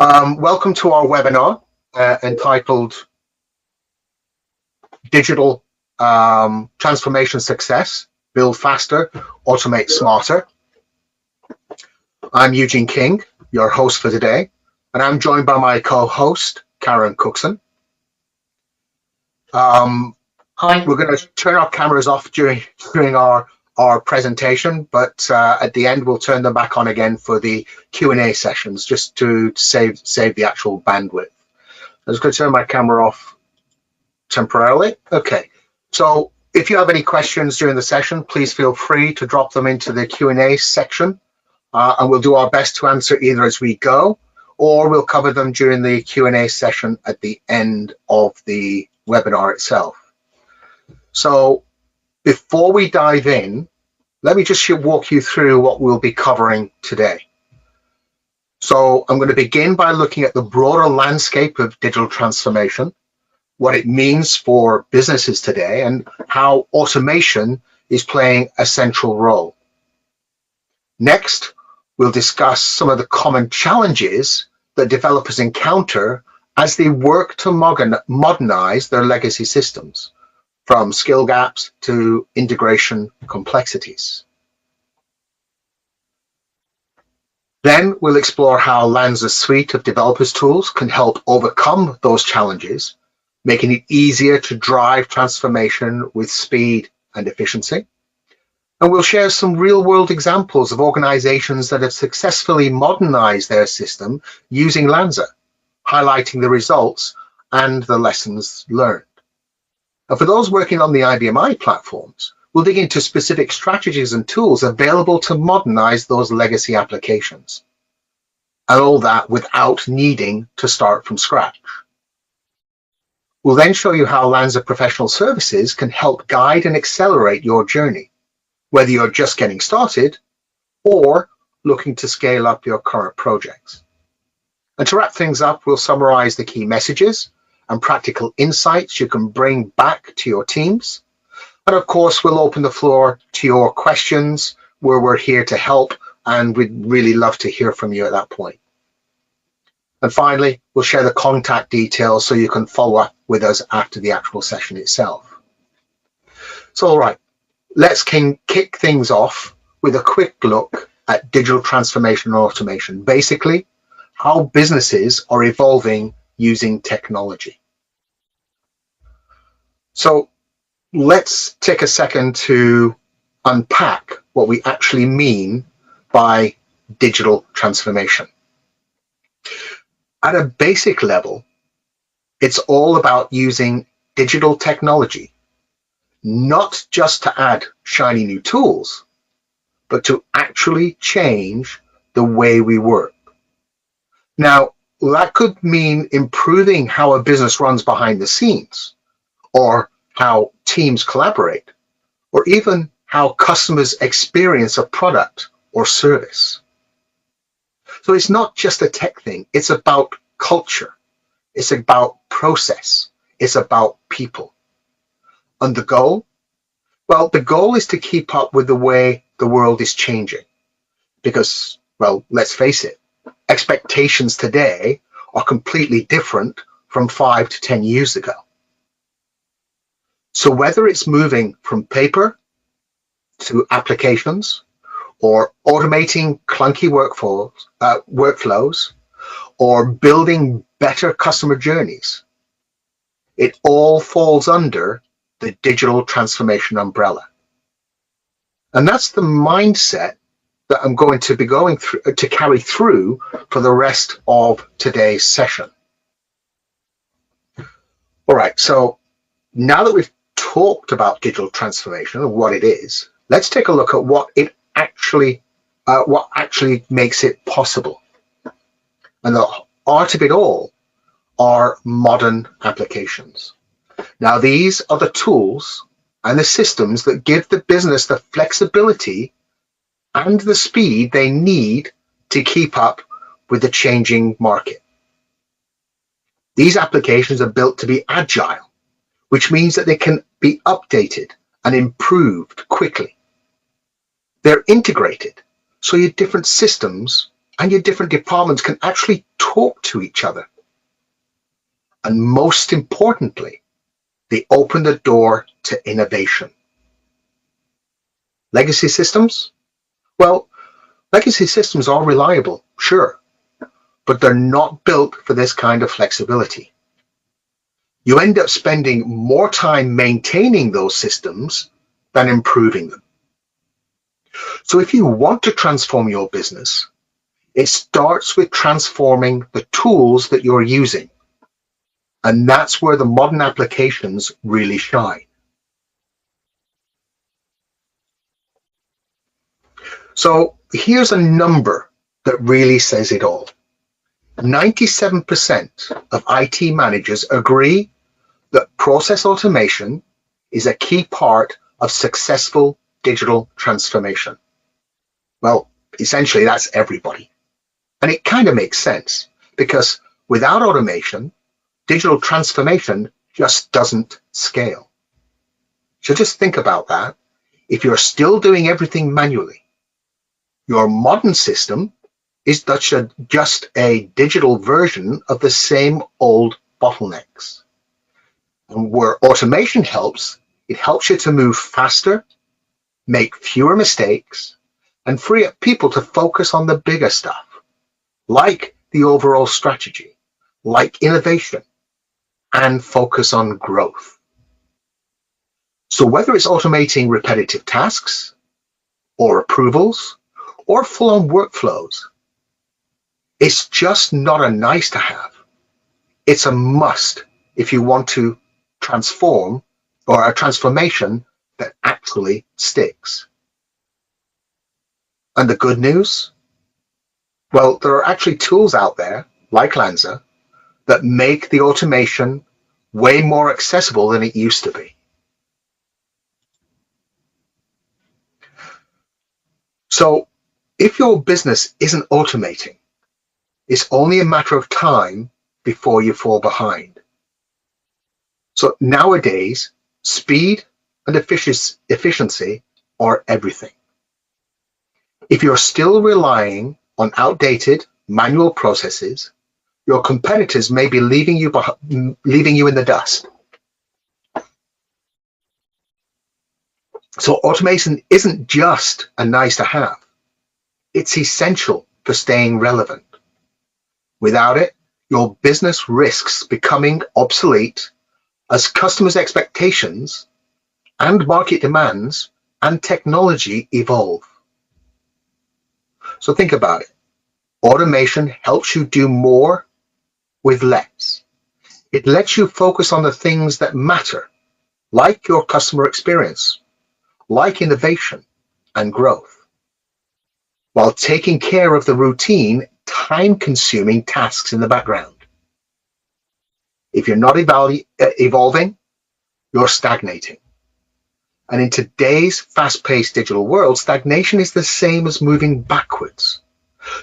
Welcome to our webinar entitled Digital Transformation Success, Build Faster, Automate Smarter. I'm Eugene King, your host for today, and I'm joined by my co-host, Karen Cookson. Hi. We're going to turn our cameras off during our presentation, but at the end we'll turn them back on again for the Q&A sessions, just to save the actual bandwidth. I'm just going to turn my camera off temporarily. Okay, so if you have any questions during the session, please feel free to drop them into the Q&A section, and we'll do our best to answer either as we go, or we'll cover them during the Q&A session at the end of the webinar itself. So before we dive in, let me just walk you through what we'll be covering today. So I'm going to begin by looking at the broader landscape of digital transformation, what it means for businesses today, and how automation is playing a central role. Next, we'll discuss some of the common challenges that developers encounter as they work to modernize their legacy systems, from skill gaps to integration complexities. Then we'll explore how LANSA's suite of developers tools can help overcome those challenges, making it easier to drive transformation with speed and efficiency. And we'll share some real-world examples of organizations that have successfully modernized their system using LANSA, highlighting the results and the lessons learned. And for those working on the IBM platforms, we'll dig into specific strategies and tools available to modernize those legacy applications. And all that without needing to start from scratch. We'll then show you how LANSA Professional Services can help guide and accelerate your journey, whether you're just getting started or looking to scale up your current projects. And to wrap things up, we'll summarize the key messages and practical insights you can bring back to your teams. And of course, we'll open the floor to your questions, where we're here to help, and we'd really love to hear from you at that point. And finally, we'll share the contact details so you can follow up with us after the actual session itself. So, all right, let's kick things off with a quick look at digital transformation and automation, basically how businesses are evolving using technology. So let's take a second to unpack what we actually mean by digital transformation. At a basic level, it's all about using digital technology, not just to add shiny new tools, but to actually change the way we work. Now, that could mean improving how a business runs behind the scenes, or how teams collaborate, or even how customers experience a product or service. So it's not just a tech thing, it's about culture, it's about process, it's about people. And the goal? Well, the goal is to keep up with the way the world is changing. Because, well, let's face it, expectations today are completely different from 5 to 10 years ago. So whether it's moving from paper to applications, or automating clunky workflows, or building better customer journeys, it all falls under the digital transformation umbrella. And that's the mindset that I'm going to be going through to carry through for the rest of today's session. All right, so now that we've talked about digital transformation and what it is, let's take a look at what actually makes it possible. And the art of it all are modern applications. Now, these are the tools and the systems that give the business the flexibility and the speed they need to keep up with the changing market. These applications are built to be agile, which means that they can be updated and improved quickly. They're integrated, so your different systems and your different departments can actually talk to each other. And most importantly, they open the door to innovation. Legacy systems? Well, legacy systems are reliable, sure, but they're not built for this kind of flexibility. You end up spending more time maintaining those systems than improving them. So if you want to transform your business, it starts with transforming the tools that you're using. And that's where the modern applications really shine. So here's a number that really says it all. 97% of IT managers agree that process automation is a key part of successful digital transformation. Well, essentially, that's everybody. And it kind of makes sense because without automation, digital transformation just doesn't scale. So just think about that. If you're still doing everything manually, your modern system is just a digital version of the same old bottlenecks. And where automation helps, it helps you to move faster, make fewer mistakes, and free up people to focus on the bigger stuff, like the overall strategy, like innovation, and focus on growth. So whether it's automating repetitive tasks, or approvals, or full-on workflows, it's just not a nice to have. It's a must if you want to transform or a transformation that actually sticks. And the good news? Well, there are actually tools out there, like LANSA, that make the automation way more accessible than it used to be. So if your business isn't automating, it's only a matter of time before you fall behind. So nowadays, speed and efficiency are everything. If you're still relying on outdated manual processes, your competitors may be leaving you in the dust. So automation isn't just a nice to have. It's essential for staying relevant. Without it, your business risks becoming obsolete as customers' expectations and market demands and technology evolve. So think about it. Automation helps you do more with less. It lets you focus on the things that matter, like your customer experience, like innovation and growth, while taking care of the routine, time-consuming tasks in the background. If you're not evolving, you're stagnating. And in today's fast-paced digital world, stagnation is the same as moving backwards.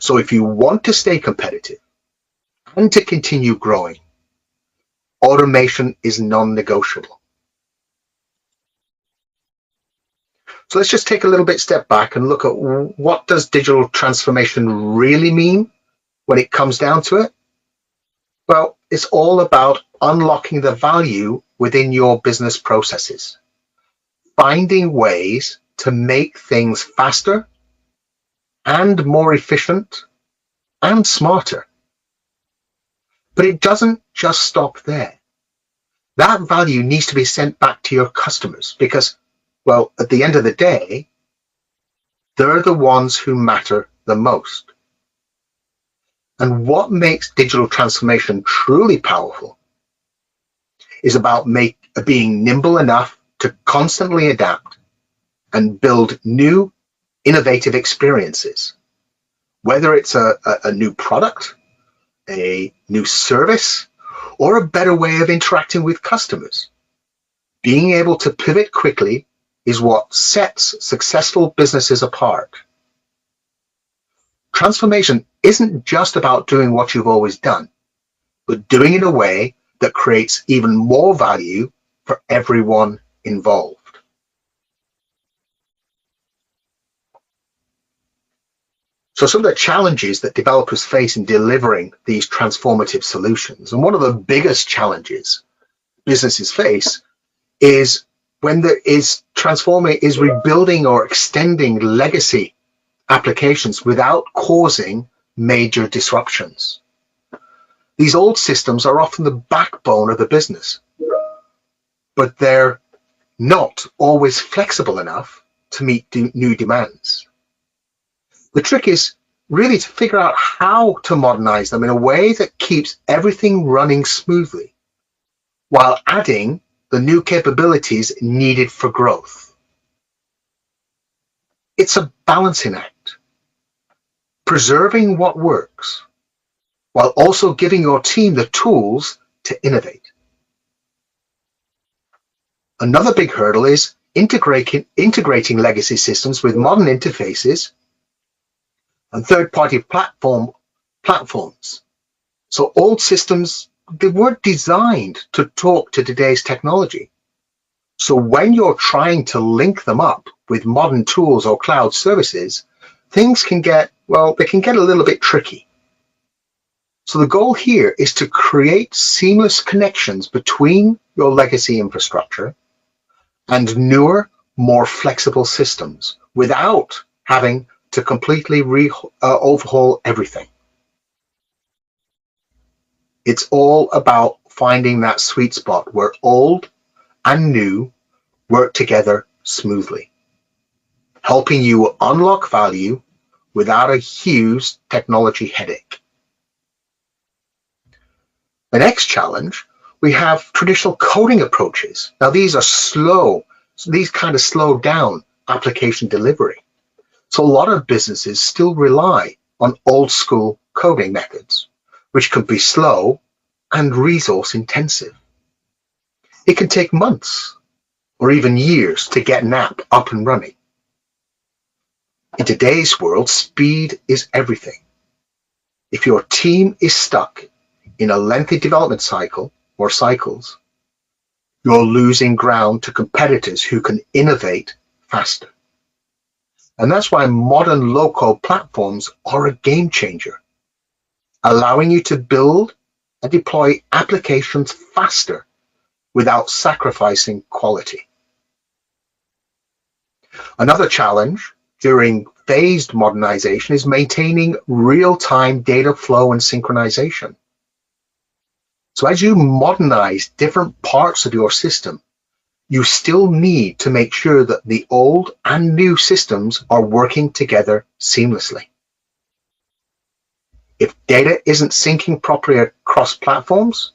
So if you want to stay competitive and to continue growing, automation is non-negotiable. So let's just take a little bit step back and look at what does digital transformation really mean when it comes down to it? Well, it's all about unlocking the value within your business processes, finding ways to make things faster and more efficient and smarter. But it doesn't just stop there. That value needs to be sent back to your customers because, well, at the end of the day, they're the ones who matter the most. And what makes digital transformation truly powerful is about being nimble enough to constantly adapt and build new, innovative experiences. Whether it's a new product, a new service, or a better way of interacting with customers. Being able to pivot quickly is what sets successful businesses apart. Transformation isn't just about doing what you've always done, but doing it in a way that creates even more value for everyone involved. So some of the challenges that developers face in delivering these transformative solutions, and one of the biggest challenges businesses face is when there is transforming, is rebuilding or extending legacy applications without causing major disruptions. These old systems are often the backbone of the business, but they're not always flexible enough to meet new demands. The trick is really to figure out how to modernize them in a way that keeps everything running smoothly while adding the new capabilities needed for growth. It's a balancing act, preserving what works while also giving your team the tools to innovate. Another big hurdle is integrating legacy systems with modern interfaces and third-party platforms. So old systems, they weren't designed to talk to today's technology. So when you're trying to link them up with modern tools or cloud services, things can get, well, they can get a little bit tricky. So the goal here is to create seamless connections between your legacy infrastructure and newer, more flexible systems without having to completely overhaul everything. It's all about finding that sweet spot where old and new work together smoothly, helping you unlock value without a huge technology headache. The next challenge, we have traditional coding approaches. Now these are slow, so these kind of slow down application delivery. So a lot of businesses still rely on old school coding methods, which can be slow and resource intensive. It can take months or even years to get an app up and running. In today's world, speed is everything. If your team is stuck in a lengthy development cycle or cycles, you're losing ground to competitors who can innovate faster. And that's why modern low-code platforms are a game changer, allowing you to build and deploy applications faster without sacrificing quality. Another challenge during phased modernization is maintaining real-time data flow and synchronization. So as you modernize different parts of your system, you still need to make sure that the old and new systems are working together seamlessly. If data isn't syncing properly across platforms,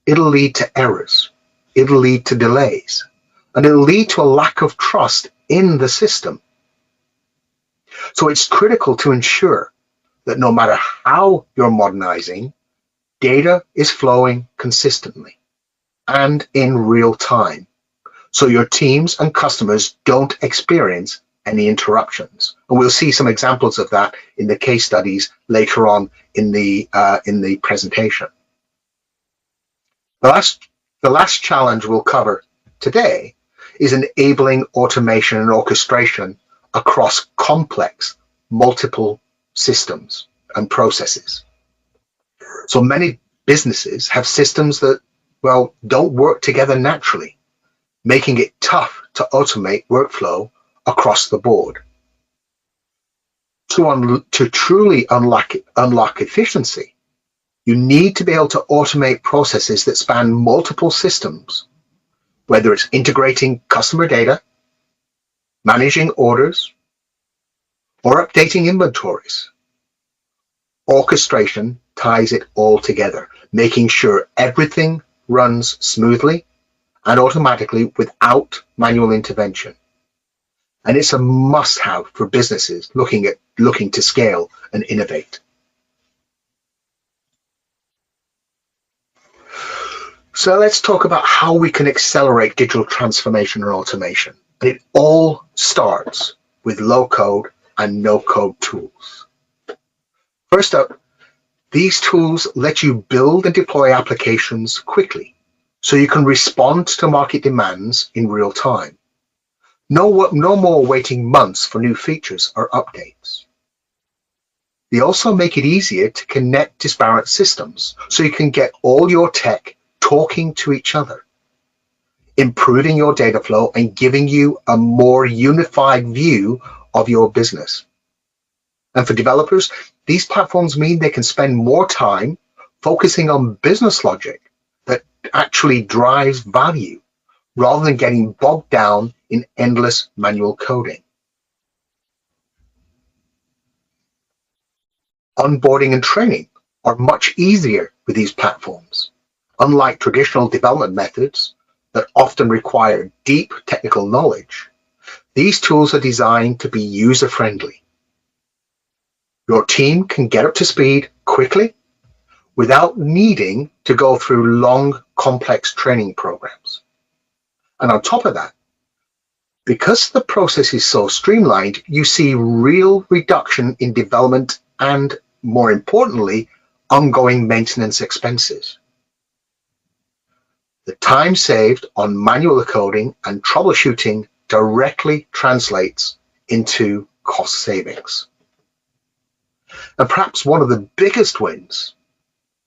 it'll lead to errors, it'll lead to delays, and it'll lead to a lack of trust in the system. So it's critical to ensure that no matter how you're modernizing, data is flowing consistently and in real time, so your teams and customers don't experience any interruptions. And we'll see some examples of that in the case studies later on in the presentation. The last challenge we'll cover today is enabling automation and orchestration across complex, multiple systems and processes. So many businesses have systems that, well, don't work together naturally, making it tough to automate workflow across the board. To truly unlock efficiency, you need to be able to automate processes that span multiple systems, whether it's integrating customer data, managing orders, or updating inventories. Orchestration ties it all together, making sure everything runs smoothly and automatically without manual intervention. And it's a must-have for businesses looking to scale and innovate. So let's talk about how we can accelerate digital transformation and automation. And it all starts with low-code and no-code tools. First up, these tools let you build and deploy applications quickly, so you can respond to market demands in real time. No more waiting months for new features or updates. They also make it easier to connect disparate systems so you can get all your tech talking to each other, improving your data flow and giving you a more unified view of your business. And for developers, these platforms mean they can spend more time focusing on business logic that actually drives value rather than getting bogged down in endless manual coding. Onboarding and training are much easier with these platforms. Unlike traditional development methods that often require deep technical knowledge, these tools are designed to be user-friendly. Your team can get up to speed quickly without needing to go through long, complex training programs. And on top of that, because the process is so streamlined, you see real reduction in development and, more importantly, ongoing maintenance expenses. The time saved on manual coding and troubleshooting directly translates into cost savings. And perhaps one of the biggest wins,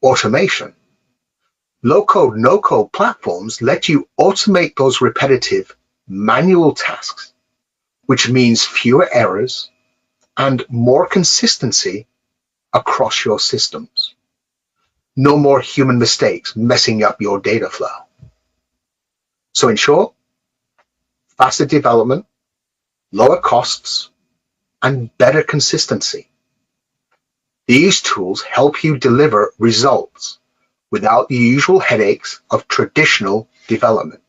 automation. Low-code, no-code platforms let you automate those repetitive manual tasks, which means fewer errors and more consistency across your systems. No more human mistakes messing up your data flow. So in short, faster development, lower costs, and better consistency. These tools help you deliver results without the usual headaches of traditional development.